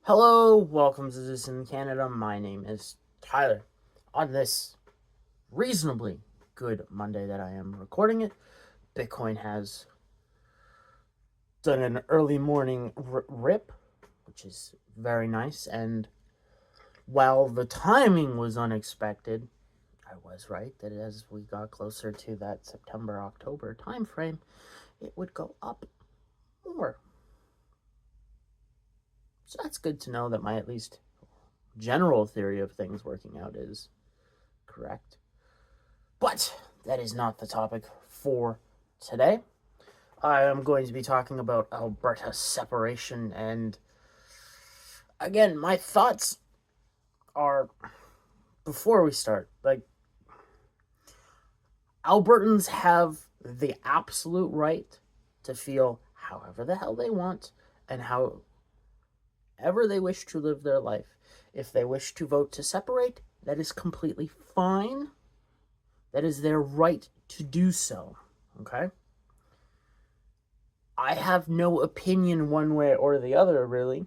Hello, welcome to Dissident Canada. My name is Tyler. On this reasonably good Monday that I am recording it, Bitcoin has done an early morning rip, which is very nice. And while the timing was unexpected, I was right that as we got closer to that September-October time frame, it would go up more. So that's good to know that my at least general theory of things working out is correct. But that is not the topic for today. I am going to be talking about Alberta separation, and again, my thoughts are before we start, Albertans have the absolute right to feel however the hell they want and however they wish to live their life. If they wish to vote to separate, that is completely fine. That is their right to do so. Okay? I have no opinion one way or the other, really.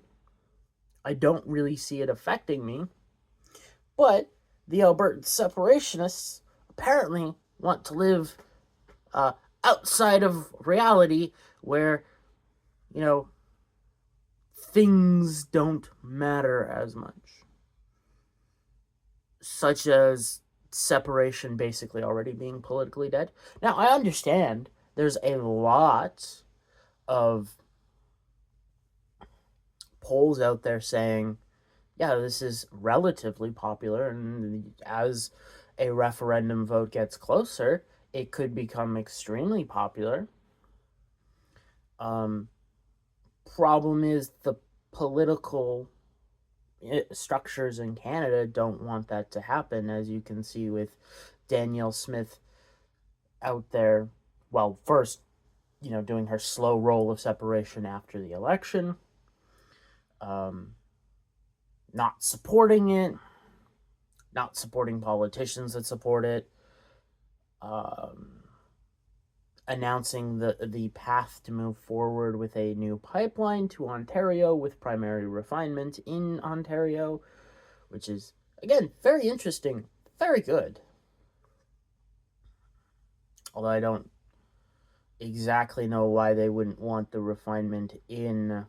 I don't really see it affecting me. But the Albertan separationists apparently want to live outside of reality where, things don't matter as much. Such as separation basically already being politically dead. Now, I understand there's a lot of polls out there saying, yeah, this is relatively popular, and as a referendum vote gets closer, it could become extremely popular. Problem is the political structures in Canada don't want that to happen, as you can see with Danielle Smith out there. Well, first, doing her slow roll of separation after the election, not supporting it, not supporting politicians that support it, announcing the path to move forward with a new pipeline to Ontario with primary refinement in Ontario, which is, again, very interesting, very good. Although I don't exactly know why they wouldn't want the refinement in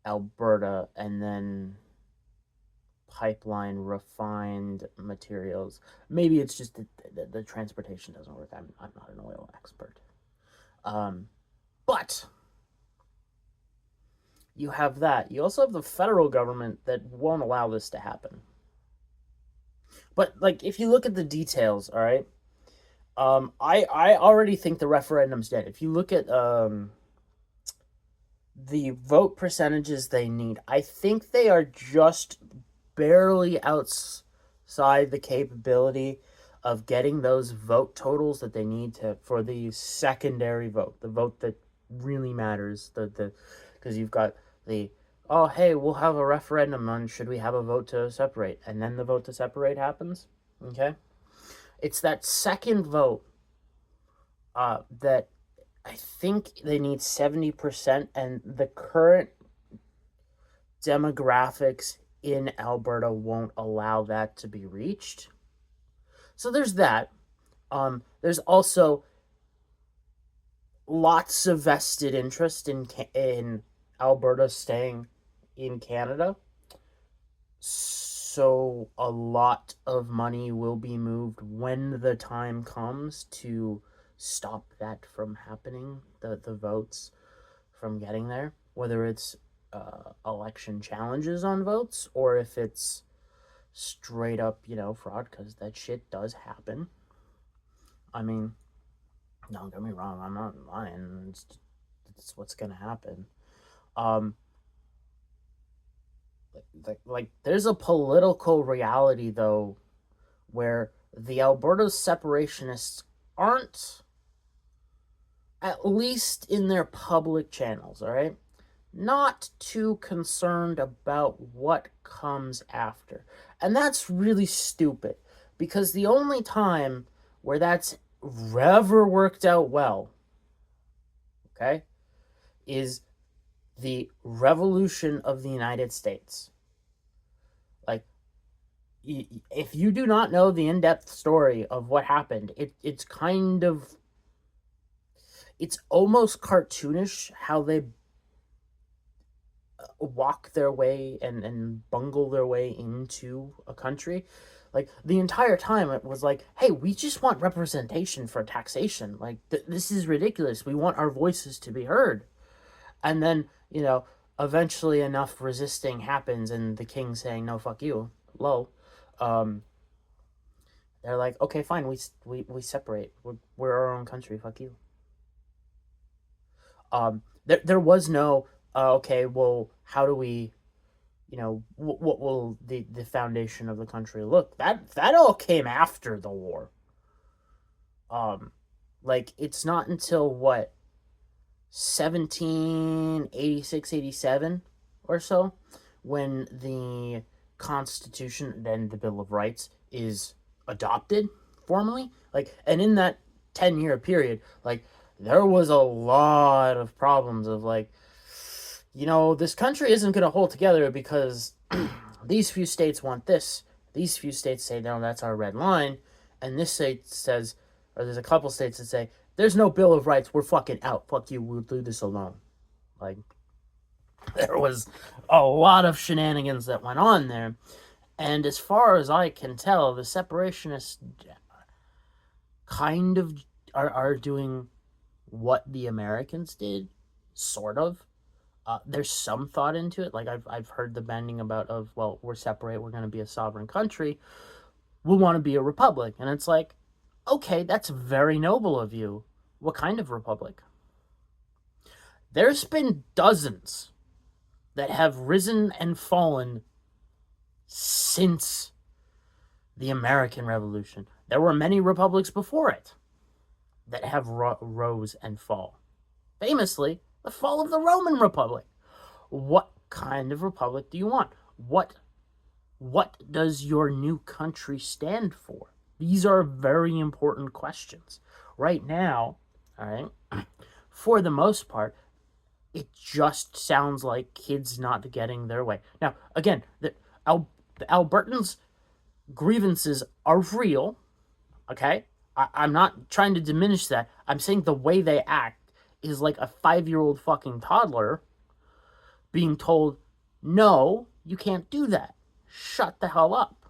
Alberta and then pipeline refined materials. Maybe it's just that the transportation doesn't work. I'm not an oil expert. But you have that. You also have the federal government that won't allow this to happen. But if you look at the details, all right, I already think the referendum's dead. If you look at the vote percentages they need, I think they are just barely outside the capability of getting those vote totals that they need for the secondary vote, the vote that really matters. Because you've got oh, hey, we'll have a referendum on should we have a vote to separate, and then the vote to separate happens. Okay, it's that second vote that I think they need 70%, and the current demographics in Alberta won't allow that to be reached. So there's that. There's also lots of vested interest in Alberta staying in Canada. So a lot of money will be moved when the time comes to stop that from happening, the votes from getting there, whether it's election challenges on votes or if it's straight up, fraud, because that shit does happen. I mean, don't get me wrong, I'm not lying. It's what's gonna happen. There's a political reality though, where the Alberta separationists aren't, at least in their public channels, all right, not too concerned about what comes after. And that's really stupid, because the only time where that's ever worked out well, okay, is the revolution of the United States. Like, if you do not know the in-depth story of what happened, it's kind of, it's almost cartoonish how they walk their way and bungle their way into a country. Like, the entire time it was like, hey, we just want representation for taxation. Like, this is ridiculous. We want our voices to be heard. And then, eventually enough resisting happens and the king saying, no, fuck you, low. They're like, okay, fine, we separate. We're our own country, fuck you. There was no, okay, well, how do we, what will the foundation of the country look? That all came after the war. Like, it's not until, what, 1786, 87 or so, when the Constitution, then the Bill of Rights, is adopted formally. Like, and in that 10-year period, like, there was a lot of problems of, like, this country isn't going to hold together because these few states want this. These few states say, no, that's our red line. And this state says, or there's a couple states that say, there's no Bill of Rights, we're fucking out. Fuck you, we'll do this alone. Like, there was a lot of shenanigans that went on there. And as far as I can tell, the separationists kind of are doing what the Americans did, sort of. There's some thought into it. Like, I've heard the bending about of, well, we're separate, we're going to be a sovereign country, we'll want to be a republic. And it's like, okay, that's very noble of you. What kind of republic? There's been dozens that have risen and fallen since the American Revolution. There were many republics before it that have rose and fall. Famously, the fall of the Roman Republic. What kind of republic do you want? What does your new country stand for? These are very important questions. Right now, all right, for the most part, it just sounds like kids not getting their way. Now, again, the Albertans' grievances are real, okay? I'm not trying to diminish that. I'm saying the way they act is like a 5-year-old fucking toddler being told, no, you can't do that. Shut the hell up.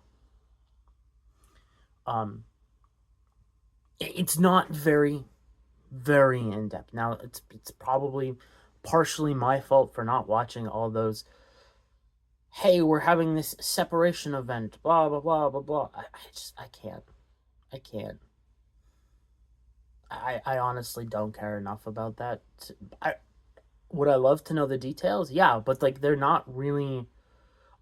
It's not very, very in-depth. Now, it's probably partially my fault for not watching all those, hey, we're having this separation event, blah, blah, blah, blah, blah. I can't. I honestly don't care enough about that. Would I love to know the details? Yeah, but, like, they're not really,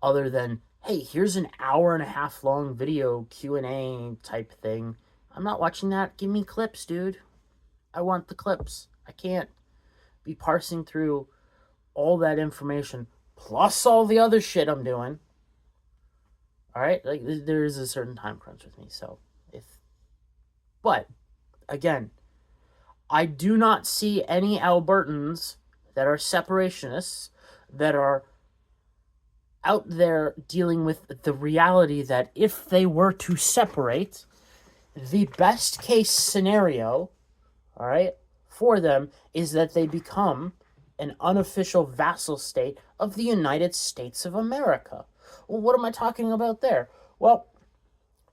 other than, hey, here's an hour-and-a-half long video Q&A type thing. I'm not watching that. Give me clips, dude. I want the clips. I can't be parsing through all that information, plus all the other shit I'm doing. Alright? Like, there is a certain time crunch with me, so but, again, I do not see any Albertans that are separationists that are out there dealing with the reality that if they were to separate, the best case scenario, all right, for them is that they become an unofficial vassal state of the United States of America. Well, what am I talking about there? Well,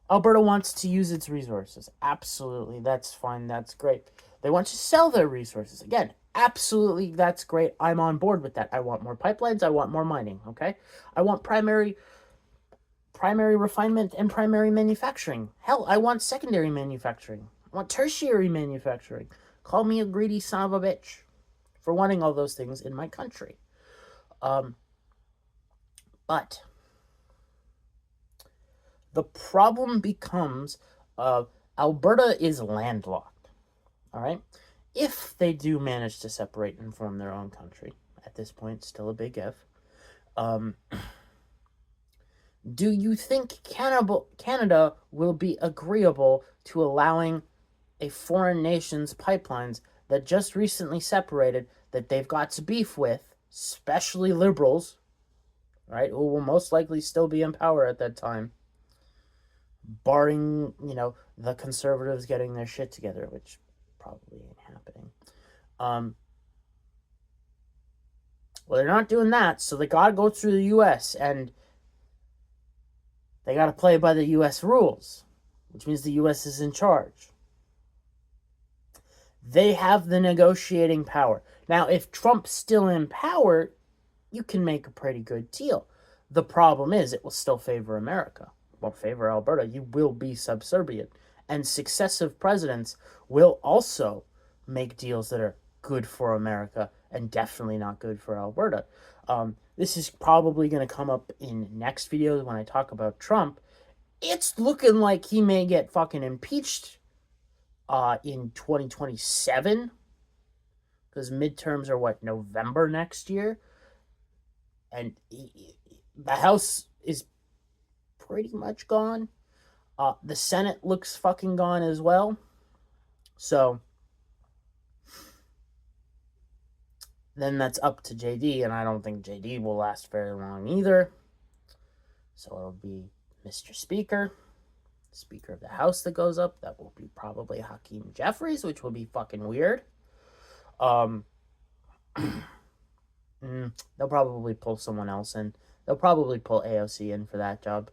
Alberta wants to use its resources. Absolutely, that's fine, that's great. They want to sell their resources. Again, absolutely, that's great. I'm on board with that. I want more pipelines. I want more mining, okay? I want primary refinement and primary manufacturing. Hell, I want secondary manufacturing. I want tertiary manufacturing. Call me a greedy son of a bitch for wanting all those things in my country. But the problem becomes Alberta is landlocked, all right? If they do manage to separate and form their own country, at this point, still a big if, do you think Canada will be agreeable to allowing a foreign nation's pipelines that just recently separated, that they've got to beef with, especially liberals, right, who will most likely still be in power at that time, barring, the conservatives getting their shit together, which probably ain't happening. Well, they're not doing that, so they gotta go through the U.S., and they gotta play by the U.S. rules, which means the U.S. is in charge. They have the negotiating power. Now, if Trump's still in power, you can make a pretty good deal. The problem is it will still favor America. It won't favor Alberta. You will be subservient. And successive presidents will also make deals that are good for America and definitely not good for Alberta. This is probably going to come up in next videos when I talk about Trump. It's looking like he may get fucking impeached in 2027, because midterms are November next year, and the House is pretty much gone. The Senate looks fucking gone as well. So then that's up to JD, and I don't think JD will last very long either. So it'll be Mr. Speaker of the House that goes up. That will be probably Hakeem Jeffries, which will be fucking weird. They'll probably pull someone else in. They'll probably pull AOC in for that job.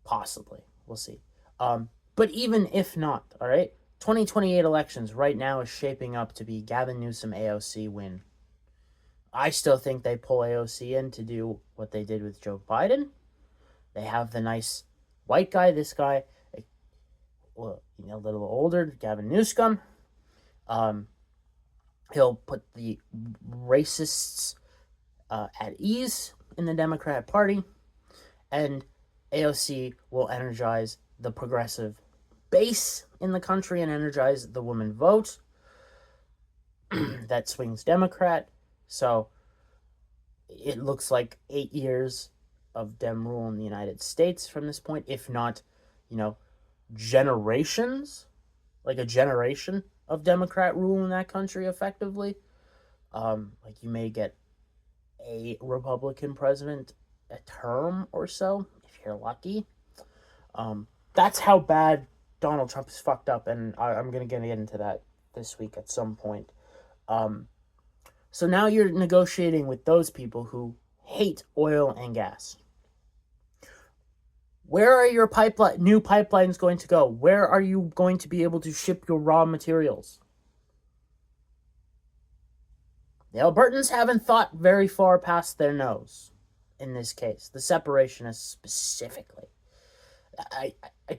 Possibly. We'll see. But even if not, all right, 2028 elections right now is shaping up to be Gavin Newsom AOC win. I still think they pull AOC in to do what they did with Joe Biden. They have the nice white guy, this guy, a little older, Gavin Newsom. He'll put the racists at ease in the Democratic Party, and AOC will energize the progressive base in the country and energize the women vote that swings Democrat. So it looks like 8 years of Dem rule in the United States from this point, if not, generations, like a generation of Democrat rule in that country effectively. You may get a Republican president a term or so, if you're lucky. That's how bad Donald Trump is fucked up, and I'm going to get into that this week at some point. So now you're negotiating with those people who hate oil and gas. Where are your new pipelines going to go? Where are you going to be able to ship your raw materials? The Albertans haven't thought very far past their nose in this case. The separationists specifically. I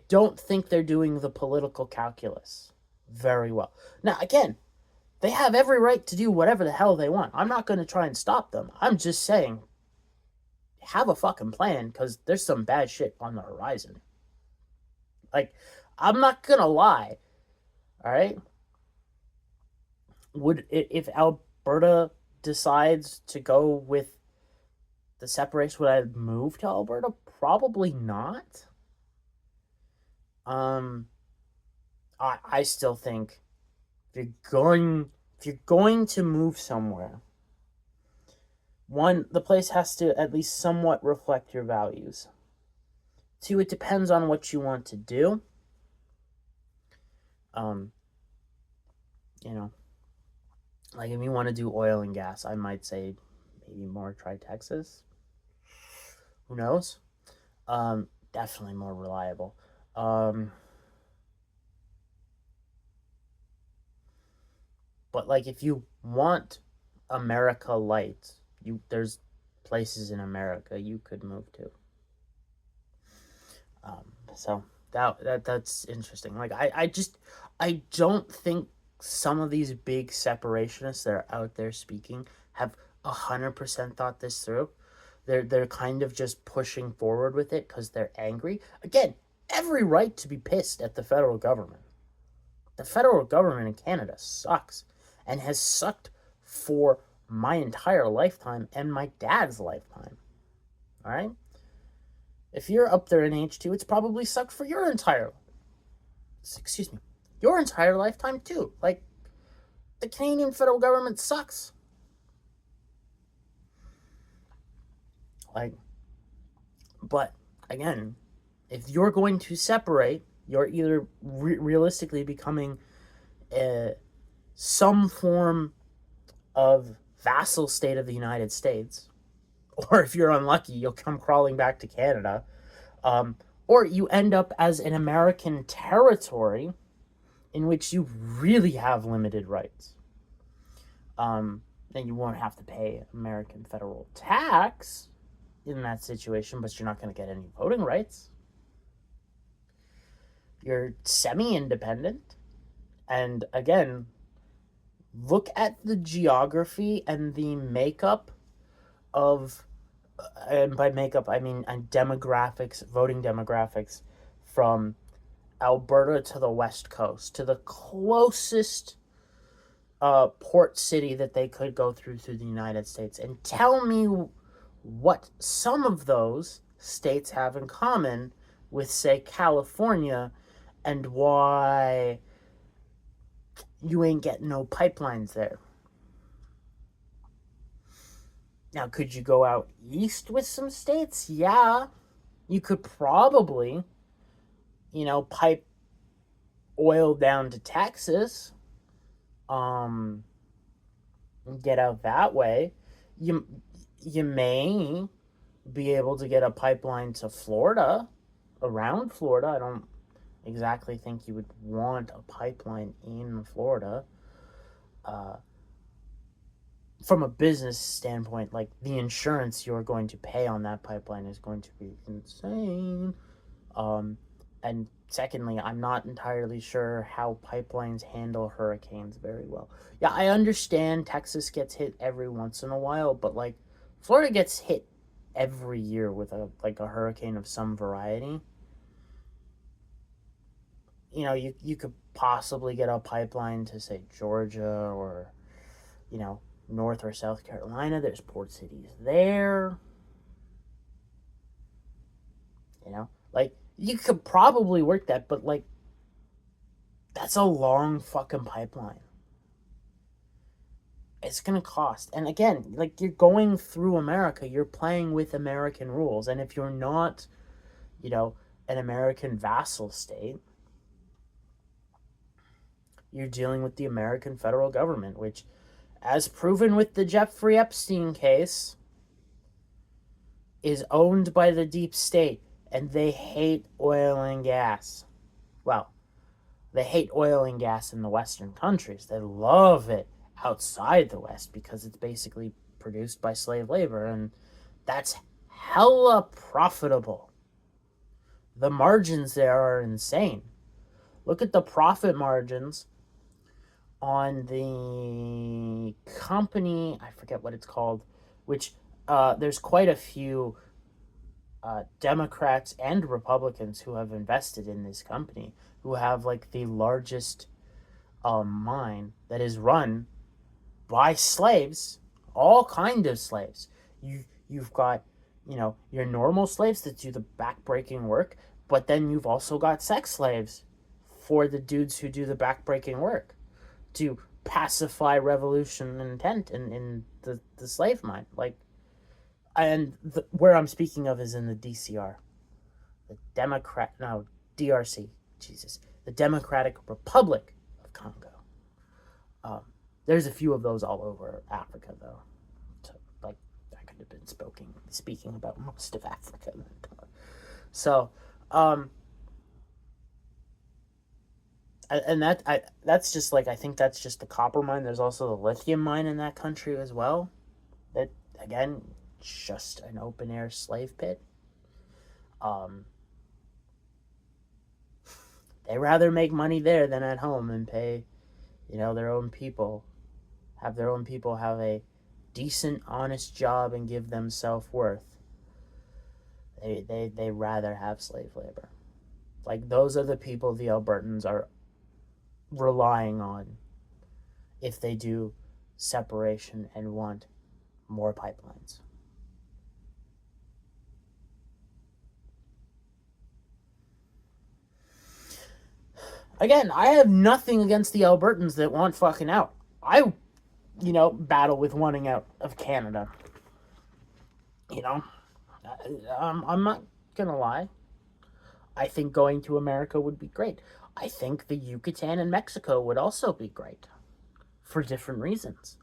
don't think they're doing the political calculus very well. Now, again, they have every right to do whatever the hell they want. I'm not going to try and stop them. I'm just saying, have a fucking plan, because there's some bad shit on the horizon. I'm not going to lie. All right? If Alberta decides to go with the separation, would I move to Alberta? Probably not. I still think if you're going to move somewhere, one, the place has to at least somewhat reflect your values. Two, it depends on what you want to do. If you want to do oil and gas, I might say maybe more try Texas. Who knows? Definitely more reliable. But if you want America light, there's places in America you could move to. So that's interesting. I don't think some of these big separationists that are out there speaking have 100% thought this through. They're kind of just pushing forward with it because they're angry. Again, every right to be pissed at the federal government. The federal government in Canada sucks and has sucked for my entire lifetime and my dad's lifetime. All right? If you're up there in H2, it's probably sucked for your entire lifetime too. The Canadian federal government sucks. Like, but again, if you're going to separate, you're either realistically becoming some form of vassal state of the United States, or if you're unlucky, you'll come crawling back to Canada, or you end up as an American territory in which you really have limited rights. Then you won't have to pay American federal tax in that situation, but you're not going to get any voting rights. You're semi-independent. And again, look at the geography and the makeup of, and by makeup I mean demographics, voting demographics, from Alberta to the West Coast, to the closest port city that they could go through the United States, and tell me what some of those states have in common with, say, California, and why you ain't getting no pipelines there. Now, could you go out east with some states? Yeah. You could probably, pipe oil down to Texas, and get out that way. You may be able to get a pipeline to Florida, around Florida. I don't exactly think you would want a pipeline in Florida. From a business standpoint, like, the insurance you're going to pay on that pipeline is going to be insane. And secondly, I'm not entirely sure how pipelines handle hurricanes very well. Yeah, I understand Texas gets hit every once in a while, but like, Florida gets hit every year with a hurricane of some variety. You could possibly get a pipeline to, say, Georgia, or North or South Carolina. There's port cities there. Like, you could probably work that, but like, that's a long fucking pipeline. It's gonna cost. And again, like, you're going through America, you're playing with American rules. And if you're not, an American vassal state, you're dealing with the American federal government, which, as proven with the Jeffrey Epstein case, is owned by the deep state, and they hate oil and gas. Well, they hate oil and gas in the Western countries. They love it outside the West because it's basically produced by slave labor, and that's hella profitable. The margins there are insane. Look at the profit margins on the company, I forget what it's called, which there's quite a few Democrats and Republicans who have invested in this company, who have like the largest mine that is run by slaves, all kind of slaves. You've got, your normal slaves that do the backbreaking work, but then you've also got sex slaves for the dudes who do the backbreaking work to pacify revolution intent in the slave mine. Like, and where I'm speaking of is in the DCR, DRC, Jesus, the Democratic Republic of Congo. There's a few of those all over Africa, though. So, like, I could have been speaking about most of Africa. So, and that's just like, I think that's just the copper mine. There's also the lithium mine in that country as well. That, again, just an open air slave pit. They rather make money there than at home and pay, their own people, have a decent, honest job and give them self-worth. They rather have slave labor. Like, those are the people the Albertans are relying on if they do separation and want more pipelines. Again, I have nothing against the Albertans that want fucking out. I, battle with wanting out of Canada. I'm not gonna lie. I think going to America would be great. I think the Yucatan in Mexico would also be great for different reasons.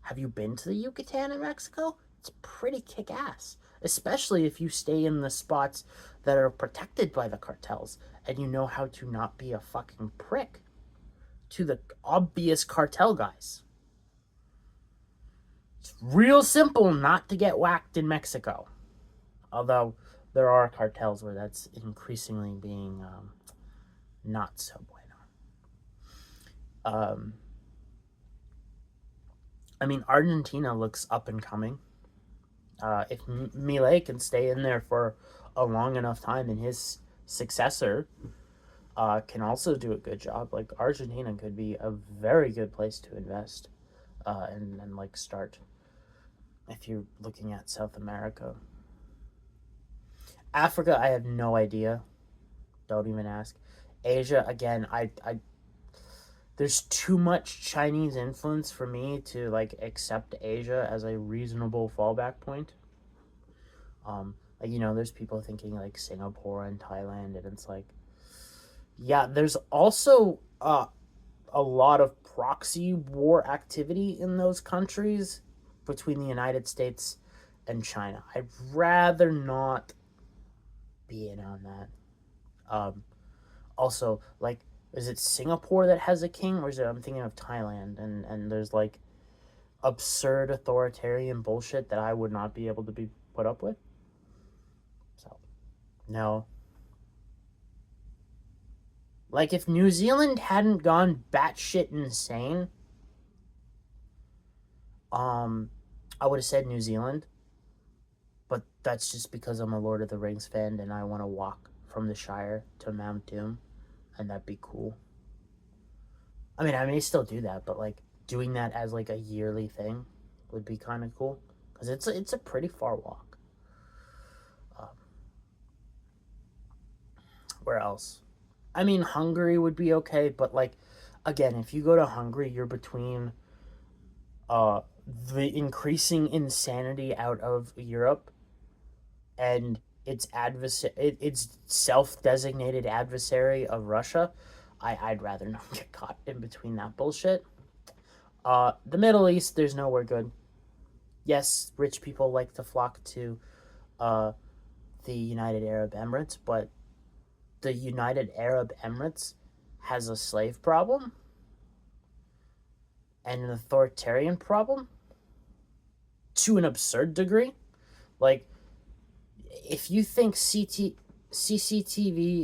Have you been to the Yucatan in Mexico? It's pretty kick ass, especially if you stay in the spots that are protected by the cartels and you know how to not be a fucking prick to the obvious cartel guys. It's real simple not to get whacked in Mexico. Although there are cartels where that's increasingly being not so bueno. I mean, Argentina looks up and coming. If Milei can stay in there for a long enough time, and his successor can also do a good job, like Argentina could be a very good place to invest and like start if you're looking at South America. Africa, I have no idea. Don't even ask. Asia, again, I there's too much Chinese influence for me to like accept Asia as a reasonable fallback point. Like there's people thinking like Singapore and Thailand, and it's like, yeah, there's also a lot of proxy war activity in those countries between the United States and China. I'd rather not be in on that. Also, like, is it Singapore that has a king, or is it? I'm thinking of Thailand, and there's like absurd authoritarian bullshit that I would not be able to be put up with. So, no. Like, if New Zealand hadn't gone batshit insane, I would have said New Zealand, but that's just because I'm a Lord of the Rings fan and I want to walk from the Shire to Mount Doom, and that'd be cool. I mean, I may still do that, but like doing that as like a yearly thing would be kind of cool because it's a pretty far walk. Um, where else? I mean, Hungary would be okay, but like again, if you go to Hungary, you're between uh the increasing insanity out of Europe and its self-designated adversary of Russia. I'd rather not get caught in between that bullshit. The Middle East, there's nowhere good. Yes, rich people like to flock to uh, the United Arab Emirates, but the United Arab Emirates has a slave problem and an authoritarian problem to an absurd degree. Like, if you think CCTV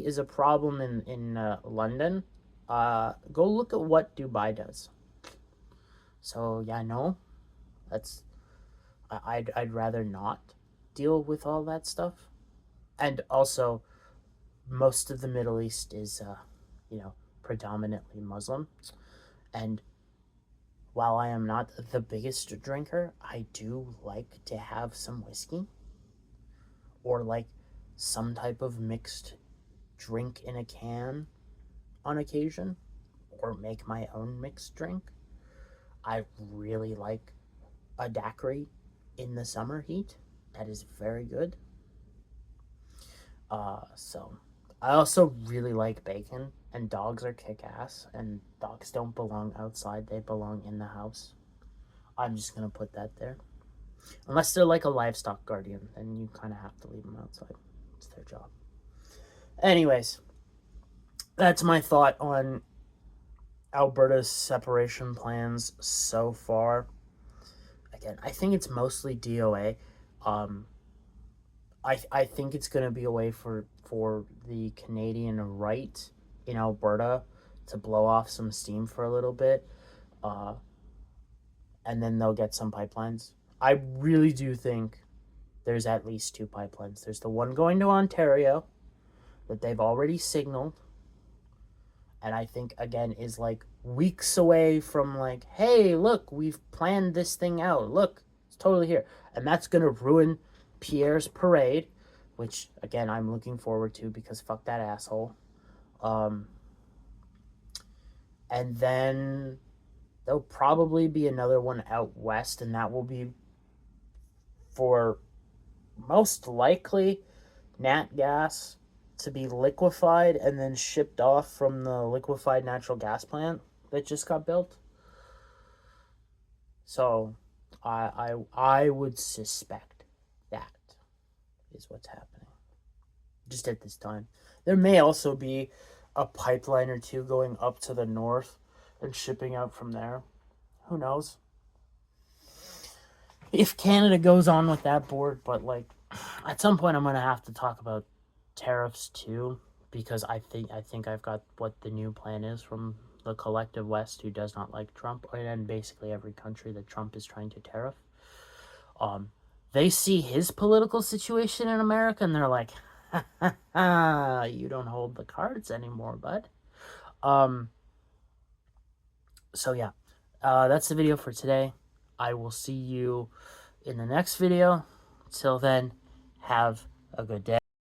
is a problem in London, go look at what Dubai does. So yeah, no, that's I'd rather not deal with all that stuff. And also, most of the Middle East is predominantly Muslim, and while I am not the biggest drinker, I do like to have some whiskey or like some type of mixed drink in a can on occasion, or make my own mixed drink. I really like a daiquiri in the summer heat. That is very good. So I also really like bacon, and dogs are kick ass, and dogs don't belong outside, they belong in the house. I'm just gonna put that there. Unless they're like a livestock guardian, then you kind of have to leave them outside. It's their job. Anyways, that's my thought on Alberta's separation plans so far. Again, I think it's mostly DOA. Um, I think it's going to be a way for the Canadian right in Alberta to blow off some steam for a little bit, uh, and then they'll get some pipelines. I really do think there's at least two pipelines. There's the one going to Ontario that they've already signaled, and I think again is like weeks away from like, hey, look, we've planned this thing out. Look, it's totally here, and that's gonna ruin Pierre's parade, which again I'm looking forward to because fuck that asshole. Um, and then there'll probably be another one out west, and that will be for most likely nat gas to be liquefied and then shipped off from the liquefied natural gas plant that just got built. So I would suspect that is what's happening just at this time. There may also be a pipeline or two going up to the north and shipping out from there. Who knows? If Canada goes on with that board, but like at some point I'm going to have to talk about tariffs too, because I think I've got what the new plan is from the collective West who does not like Trump, and basically every country that Trump is trying to tariff. They see his political situation in America and they're like, you don't hold the cards anymore, bud. So yeah, that's the video for today. I will see you in the next video. Till then, have a good day.